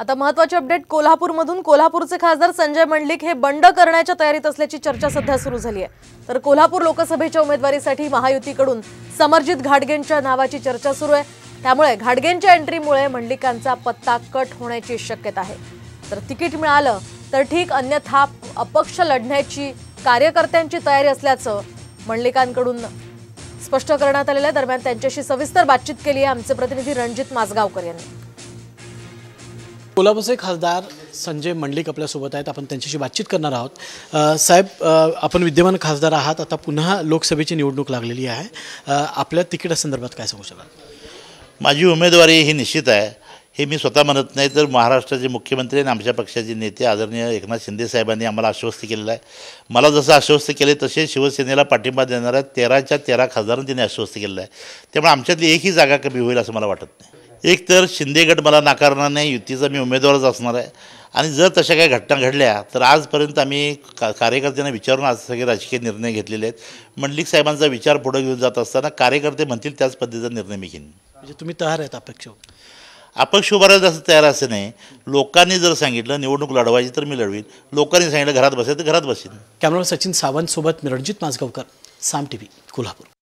आता महत्त्वाचे अपडेट कोल्हापूरमधून। कोल्हापूरचे खासदार संजय मंडलिक हे बंड करण्याच्या तयारीत असल्याची चर्चा सध्या सुरू झाली आहे। तर कोल्हापूर लोकसभेच्या उमेदवारीसाठी महायुतीकडून समरजित घाटगेंच्या नावाची चर्चा सुरू आहे। त्यामुळे घाटगेंच्या एंट्रीमुळे मंडलिकांचा पत्ता कट होण्याची शक्यता आहे। तर तिकीट मिळालं तर ठीक, अन्यथा अपक्ष लढण्याची कार्यकर्त्यांची तयारी असल्याचं मंडलिकांकडून स्पष्ट करण्यात आलेलं आहे। दरम्यान त्यांच्याशी सविस्तर बातचीत केली आहे आमचे प्रतिनिधी रणजित माजगावकर यांनी। कोल्हापूरचे खासदार संजय मंडलिक आपल्यासोबत आहेत, आपण त्यांच्याशी बातचीत करणार आहोत। साहेब, आपण विद्यमान खासदार आहात, आता पुन्हा लोकसभेची निवडणूक लागलेली आहे, आपल्या तिकिटासंदर्भात काय सांगू शकाल? माझी उमेदवारी ही निश्चित आहे, हे मी स्वतः म्हणत नाही तर महाराष्ट्राचे मुख्यमंत्री आणि आमच्या पक्षाचे नेते आदरणीय एकनाथ शिंदे साहेबांनी आम्हाला आश्वस्त केलेलं आहे। मला जसं आश्वस्त केले तसे शिवसेनेला पाठिंबा देणाऱ्या 13च्या 13 खासदारांनी त्यांनी आश्वस्त केलेलं आहे। त्यामुळे आमच्यातली एकही जागा कमी होईल असं मला वाटत नाही। एक तर शिंदे गट मला नाकारणार नाही, युतीचा मी उमेदवारच असणार आहे। आणि जर तशा काही घटना घडल्या तर आजपर्यंत आम्ही कार्यकर्त्यांना विचारून आज सगळे राजकीय निर्णय घेतलेले आहेत। मंडलिक साहेबांचा विचार पुढे घेऊन जात असताना कार्यकर्ते म्हणतील त्याच पद्धतीचा निर्णय मी घेईन। म्हणजे तुम्ही तयार आहेत अपक्ष उभारायला असं तयार असे नाही। लोकांनी जर सांगितलं निवडणूक लढवायची तर मी लढवीन, लोकांनी सांगितलं घरात बसायचं तर घरात बसेन। कॅमेरामॅन सचिन सावंत सोबत रणजित माजगावकर, साम टीव्ही, कोल्हापूर।